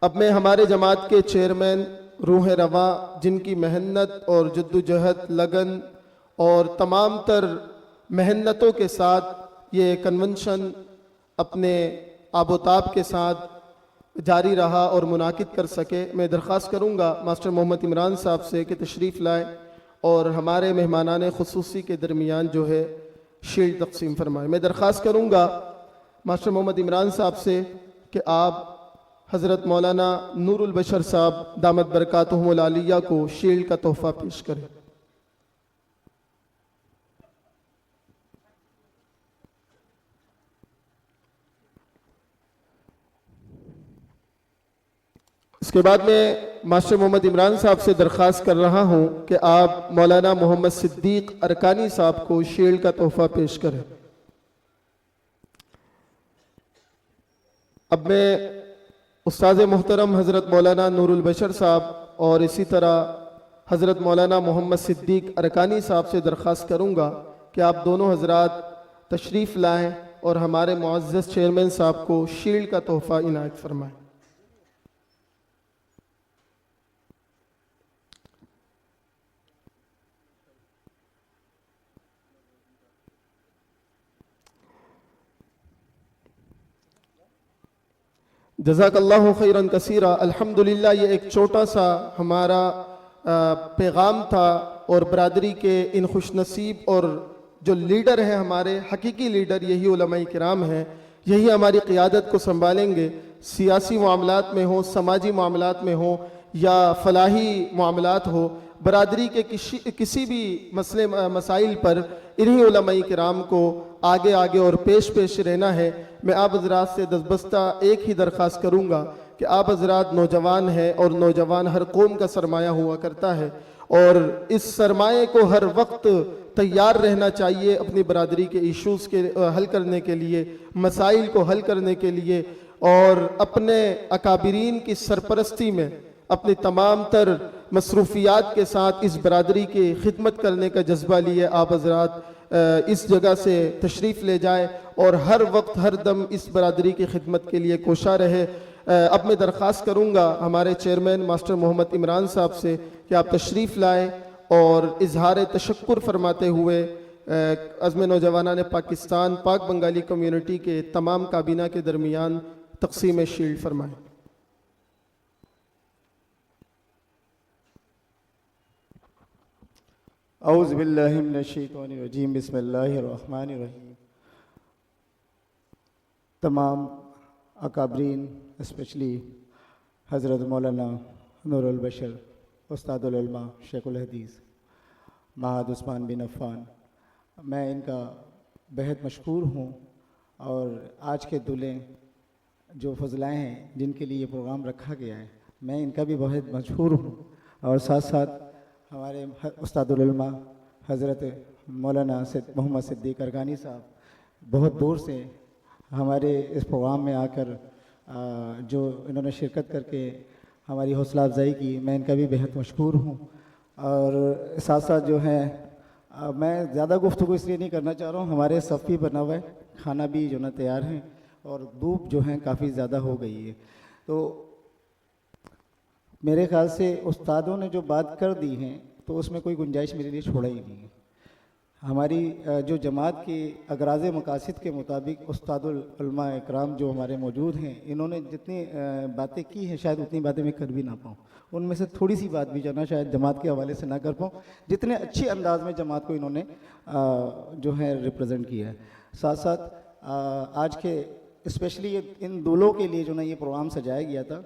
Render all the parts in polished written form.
अब मैं हमारे जमात के चेयरमैन रूह रवा, जिनकी मेहनत और जद्दोजहद, लगन और तमाम तर मेहनतों के साथ ये कन्वेंशन अपने आबोताब के साथ जारी रहा और मुनाकिद कर सके, मैं दरख्वास्त करूँगा मास्टर मोहम्मद इमरान साहब से कि तशरीफ़ लाएँ और हमारे मेहमानान खुसूसी के दरमियान जो है शील्ड तकसीम फरमाएँ। मैं दरख्वास्त करूँगा मास्टर मोहम्मद इमरान साहब से कि आप हज़रत मौलाना नूरुल बशर साहब दामत बरकातुहुमुल आलिया को शील्ड का तोहफ़ा पेश करें। इसके बाद मैं मास्टर मोहम्मद इमरान साहब से दरख्वास्त कर रहा हूं कि आप मौलाना मोहम्मद सिद्दीक अरकानी साहब को शील्ड का तोहफ़ा पेश करें। अब मैं उस्ताद मोहतरम हज़रत मौलाना नूरुल बशर साहब और इसी तरह हज़रत मौलाना मोहम्मद सिद्दीक अरकानी साहब से दरख्वास्त करूँगा कि आप दोनों हजरात तशरीफ़ लाएँ और हमारे मुअज़्ज़ज़ चेयरमैन साहब को शील्ड का तोहफ़ा इनायत फरमाएँ। जज़ाकल्लाहु खैरन कसीरा। अल्हम्दुलिल्लाह, ये एक छोटा सा हमारा पैगाम था और बरादरी के इन खुशनसीब और जो लीडर हैं, हमारे हकीकी लीडर यही उलमाए किराम हैं, यही हमारी क़ियादत को संभालेंगे। सियासी मामलात में हो, समाजी मामलात में हो या फलाही मामलात हो, बरादरी के किसी भी मसले मसाइल पर इन्हीं उलमाए किराम को आगे आगे और पेश पेश रहना है। मैं आप हजरात से दसबस्ता एक ही दरख्वास्त करूँगा कि आप हजरात नौजवान हैं और नौजवान हर कौम का सरमाया हुआ करता है और इस सरमाए को हर वक्त तैयार रहना चाहिए अपनी बरादरी के इश्यूज़ के हल करने के लिए, मसाइल को हल करने के लिए और अपने अकाबिरीन की सरपरस्ती में अपनी तमाम तर मसरूफियात के साथ इस बरादरी की खिदमत करने का जज्बा लिए आप हजरात इस जगह से तशरीफ़ ले जाए और हर वक्त हर दम इस बरादरी की खिदमत के लिए कोशा रहे। अब मैं दरख्वास्त करूँगा हमारे चेयरमैन मास्टर मोहम्मद इमरान साहब से कि आप तशरीफ़ लाएँ और इजहार तशक्कुर फरमाते हुए अज़्म नौजवानान पाकिस्तान पाक बंगाली कम्यूनिटी के तमाम काबीना के दरमियान तक़सीम शील्ड फरमाएँ। औज़ु बिल्लाहि मिनश्शैतानिर्रजीम, बिस्मिल्लाहिर्रहमानिर्रहीम। तमाम अकाबरीन, स्पेशली हज़रत मौलाना नूरुल बशर, उस्तादुल उलमा, शेखुल हदीस महाद उस्मान बिन अफ़्फ़ान, मैं इनका बेहद मशकूर हूँ और आज के दूल्हे जो फजलाएँ हैं जिनके लिए ये प्रोग्राम रखा गया है, मैं इनका भी बहुत मशहूर हूँ। और साथ साथ हमारे उस्तादुल उलमा हज़रत मौलाना मोहम्मद सिद्दीक अरकानी साहब बहुत दूर से हमारे इस प्रोग्राम में आकर जो इन्होंने शिरकत करके हमारी हौसला अफजाई की, मैं इनका भी बेहद मशकूर हूँ। और साथ साथ जो है मैं ज़्यादा गुफ्तगू इसलिए नहीं करना चाह रहा हूँ, हमारे सफ़ भी बना हुआ है, खाना भी जो ना तैयार है और धूप जो है काफ़ी ज़्यादा हो गई है। तो मेरे ख़्याल से उस्तादों ने जो बात कर दी हैं तो उसमें कोई गुंजाइश मेरे लिए छोड़ा ही नहीं है। हमारी जो जमात के अगराज़ मकासिद के मुताबिक उस्तादुल उलमा इकराम जो हमारे मौजूद हैं, इन्होंने जितनी बातें की हैं शायद उतनी बातें मैं कर भी ना पाऊँ। उनमें से थोड़ी सी बात भी जो ना शायद जमात के हवाले से ना कर पाऊँ, जितने अच्छे अंदाज में जमात को इन्होंने जो है रिप्रेजेंट किया है। साथ साथ आज के स्पेशली इन दूल्हों के लिए जो ना ये प्रोग्राम सजाया गया था,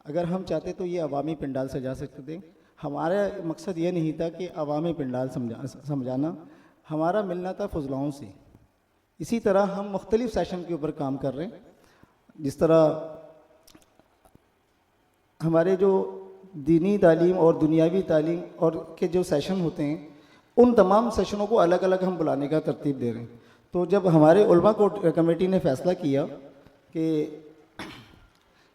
अगर हम चाहते तो ये अवामी पंडाल सजा सकते थे। हमारा मकसद ये नहीं था कि अवामी पंडाल समझाना, हमारा मिलना था फजलाओं से। इसी तरह हम मुख्तलिफ सेशन के ऊपर काम कर रहे हैं। जिस तरह हमारे जो दीनी तालीम और दुनियावी तालीम और के जो सेशन होते हैं, उन तमाम सेशनों को अलग अलग हम बुलाने का तरतीब दे रहे हैं। तो जब हमारे उलमा कमेटी ने फ़ैसला किया कि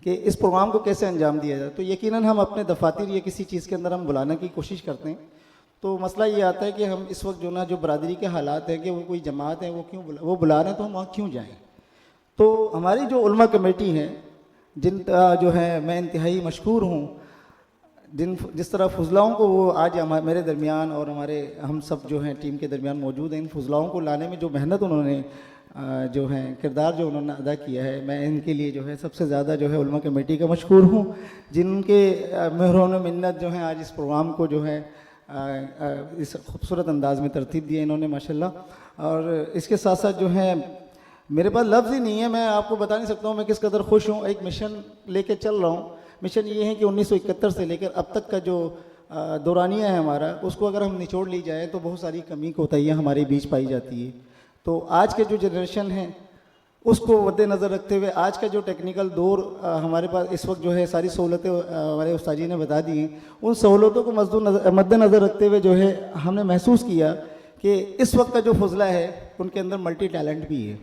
इस प्रोग्राम को कैसे अंजाम दिया जाए, तो यकीनन हम अपने दफातर या किसी चीज़ के अंदर हम बुलाने की कोशिश करते हैं। तो मसला ये आता है कि हम इस वक्त जो ना जो बरादरी के हालात हैं कि वो कोई जमात है वो क्यों वो बुला रहे हैं तो हम वहाँ क्यों जाएँ। तो हमारी जो उलमा कमेटी है जिनका जो है मैं इंतहाई मशकूर हूँ, जिस तरह फजलाओं को वो आज मेरे दरमियान और हमारे हम सब जो हैं टीम के दरमियान मौजूद हैं, इन फजलाओं को लाने में जो मेहनत उन्होंने जो है किरदार जो उन्होंने अदा किया है, मैं इनके लिए जो है सबसे ज़्यादा जो है उलमा कमेटी का मशकूर हूँ, जिनके मेहरान मिन्नत जो है आज इस प्रोग्राम को जो है इस खूबसूरत अंदाज में तरतीब दिया इन्होंने माशाल्लाह। और इसके साथ साथ जो है मेरे पास लफ्ज़ ही नहीं है, मैं आपको बता नहीं सकता हूँ मैं किस कदर खुश हूँ। एक मिशन लेके चल रहा हूँ। मिशन ये है कि 1971 से लेकर अब तक का जो दौरानिया है हमारा, उसको अगर हम निचोड़ ली जाए तो बहुत सारी कमी कोताहियाँ हमारे बीच पाई जाती है। तो आज के जो जनरेशन है उसको मद्देनज़र रखते हुए आज का जो टेक्निकल दौर हमारे पास इस वक्त जो है सारी सहूलतें हमारे उस्ताद जी ने बता दी हैं, उन सहूलतों को मद्देनज़र रखते हुए जो है हमने महसूस किया कि इस वक्त का जो फजला है उनके अंदर मल्टी टैलेंट भी है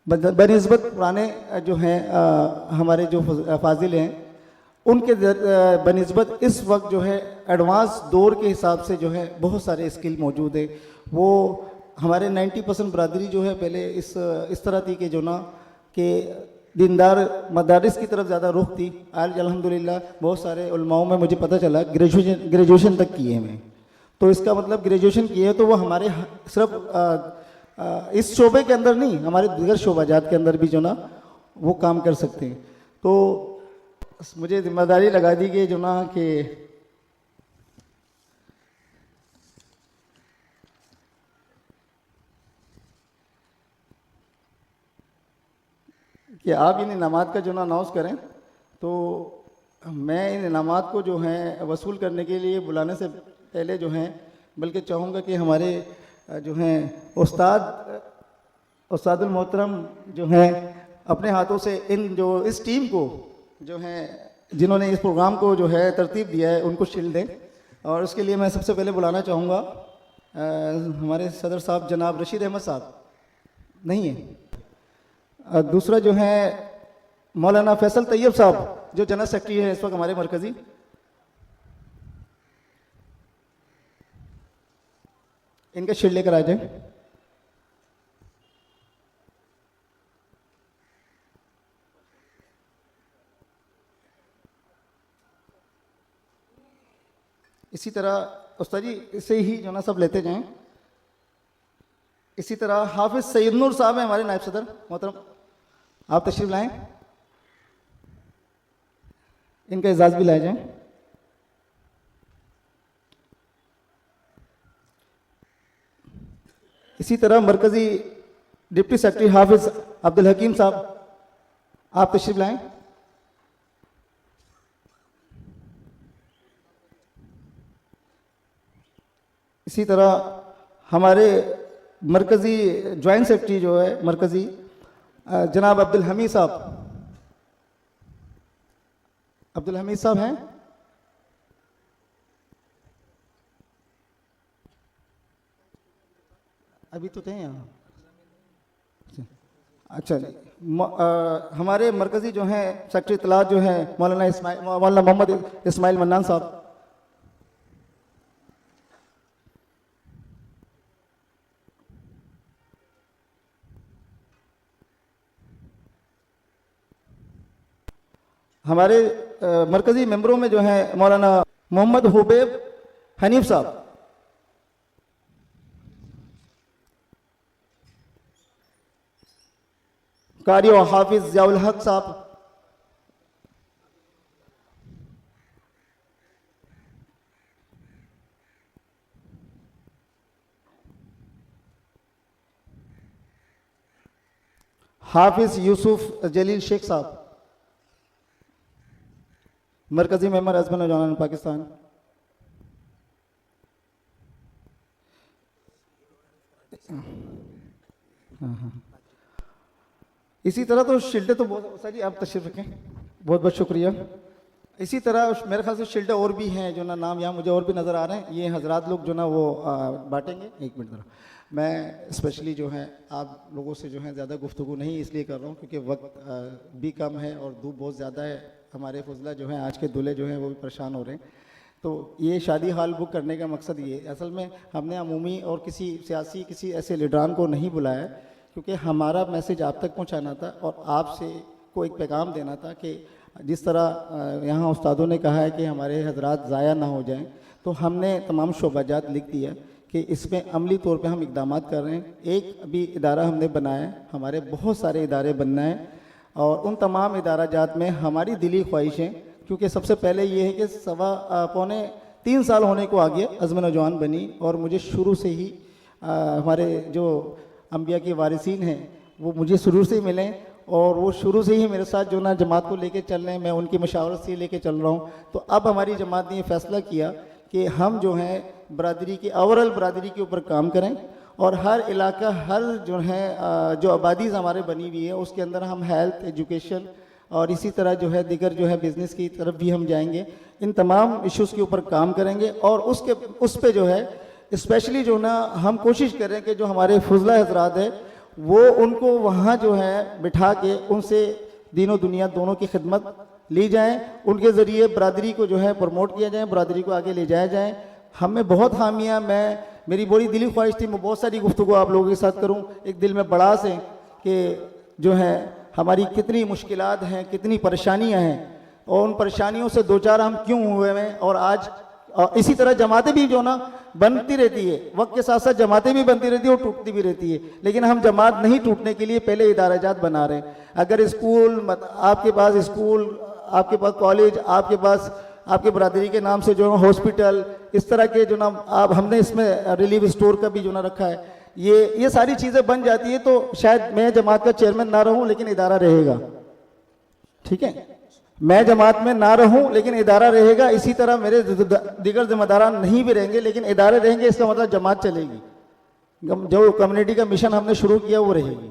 बनिस्बत पुराने जो हैं हमारे जो फाजिल हैं उनके बनिस्बत इस वक्त जो है एडवांस दौर के हिसाब से जो है बहुत सारे स्किल मौजूद है। वो हमारे 90% बरादरी जो है पहले इस तरह थी कि जो ना कि दीनदार मदारिस की तरफ ज़्यादा रुख थी। आज अल्हम्दुलिल्लाह बहुत सारे उलमाओं में मुझे पता चला ग्रेजुएशन तक किए हैं मैं, तो इसका मतलब ग्रेजुएशन किए तो वो हमारे सिर्फ इस शोबे के अंदर नहीं, हमारे दीगर शोबाजात के अंदर भी जो ना वो काम कर सकते हैं। तो मुझे जिम्मेदारी लगा दी गई जो ना कि आप इन इनामात का जो ना अनाउंस करें। तो मैं इन इनामात को जो है वसूल करने के लिए बुलाने से पहले जो है बल्कि चाहूँगा कि हमारे जो हैं उस्तादुल मोहतरम जो हैं अपने हाथों से इस टीम को जो है जिन्होंने इस प्रोग्राम को जो है तरतीब दिया है उनको शील्ड दें। और उसके लिए मैं सबसे पहले बुलाना चाहूँगा हमारे सदर साहब जनाब रशीद अहमद साहब, नहीं है, दूसरा जो है मौलाना फैसल तैयब साहब जो जनरल सेक्रेटरी है इस वक्त हमारे मरकज़ी, इनका शील्ड लेकर आ जाए। इसी तरह उस्ताद जी इससे ही जो ना सब लेते जाएं। इसी तरह हाफिज सैयद नूर साहब हैं हमारे नायब सदर मोहतरम, आप तशरीफ लाएं, इनका एजाज़ भी लाए जाएं। इसी तरह मरकज़ी डिप्टी सेक्रेटरी हाफिज अब्दुल हकीम साहब, आप तशरीफ लाएं। इसी तरह हमारे मरकज़ी जॉइंट सेक्रेटरी जो है मरकज़ी जनाब अब्दुल हमीद साहब, अब्दुल हमीद साहब हैं, अभी तो थे यहाँ। अच्छा हमारे मरकज़ी जो हैं सेक्रेटरी इत्तलात जो हैं मौलाना मोहम्मद इस्माइल मन्नान साहब, हमारे मरकज़ी मेंबरों में जो हैं मौलाना मोहम्मद हुबैब हनीफ साहब, कारी और हाफिज ज़ियाउल हक साहब, हाफिज यूसुफ जलील शेख साहब, मरकज़ी मेंबर हज़ब नौजवान पाकिस्तान, इसी तरह तो शील्डें तो बहुत सारी, आप तशरीफ रखें, बहुत बहुत शुक्रिया। इसी तरह मेरे ख्याल से शील्डें और भी हैं जो ना नाम यहाँ मुझे और भी नज़र आ रहे हैं, ये हजरात लोग जो ना वो बांटेंगे। एक मिनट ज़रा, मैं स्पेशली जो है आप लोगों से जो है ज़्यादा गुफ्तगू नहीं इसलिए कर रहा हूँ क्योंकि वक्त भी कम है और धूप बहुत ज़्यादा है। हमारे फजला जो हैं आज के दूल्हे जो हैं वो भी परेशान हो रहे हैं। तो ये शादी हाल बुक करने का मकसद ये, असल में हमने अमूमी और किसी सियासी किसी ऐसे लीडरान को नहीं बुलाया क्योंकि हमारा मैसेज आप तक पहुंचाना था और आपसे को एक पैगाम देना था कि जिस तरह यहाँ उस्तादों ने कहा है कि हमारे हजरात ज़ाया ना हो जाएं, तो हमने तमाम शोबाजात लिख दिया कि इसमें अमली तौर पे हम इक़दाम कर रहे हैं। एक अभी इदारा हमने बनाया है, हमारे बहुत सारे इदारे बनना है और उन तमाम इदारा जात में हमारी दिली ख्वाहिशें, क्योंकि सबसे पहले ये है कि पौने 3 साल होने को आ गया अज़्म नौजवान बनी, और मुझे शुरू से ही हमारे जो अंबिया के वारिसीन हैं वो मुझे शुरू से ही मिले और वो शुरू से ही मेरे साथ जो ना जमात को लेके चल रहे हैं, मैं उनकी मशावरत से लेके चल रहा हूँ। तो अब हमारी जमात ने ये फ़ैसला किया कि हम जो हैं बरादरी की ओवरऑल बरादरी के ऊपर काम करें और हर इलाका, हर जो है जो आबादीज़ हमारे बनी हुई है उसके अंदर हम हेल्थ, एजुकेशन और इसी तरह जो है दिगर जो है बिज़नेस की तरफ भी हम जाएंगे। इन तमाम इश्यूज़ के ऊपर काम करेंगे और उस पे जो है स्पेशली जो ना हम कोशिश करें कि जो हमारे फुजला हजरात है वो उनको वहाँ जो है बिठा के उनसे दीनों दुनिया दोनों की खिदमत ली जाए, उनके ज़रिए बरादरी को जो है प्रमोट किया जाए, बरादरी को आगे ले जाया जाए। हमें बहुत हामियाँ, मेरी बड़ी दिली ख्वाहिश थी मैं बहुत सारी गुफ्तगू आप लोगों के साथ करूँ, एक दिल में बड़ा से कि जो है हमारी कितनी मुश्किलात हैं, कितनी परेशानियाँ हैं और उन परेशानियों से दो चार हम क्यों हुए हैं। और आज इसी तरह जमातें भी जो ना बनती रहती है, वक्त के साथ साथ जमातें भी बनती रहती है और टूटती भी रहती है, लेकिन हम जमात नहीं टूटने के लिए पहले इदाराजात बना रहे हैं। अगर स्कूल आपके पास स्कूल, आपके पास कॉलेज, आपके पास आपके बरादरी के नाम से जो हॉस्पिटल, इस तरह के जो ना आप हमने इसमें रिलीफ स्टोर का भी जो ना रखा है, ये सारी चीज़ें बन जाती है तो शायद मैं जमात का चेयरमैन ना रहूं लेकिन इदारा रहेगा। ठीक है, मैं जमात में ना रहूं लेकिन इदारा रहेगा। इसी तरह मेरे दिगर जिम्मेदारान नहीं भी रहेंगे लेकिन इदारे रहेंगे, इसका मतलब जमात चलेगी, जो कम्युनिटी का मिशन हमने शुरू किया वो रहेगी।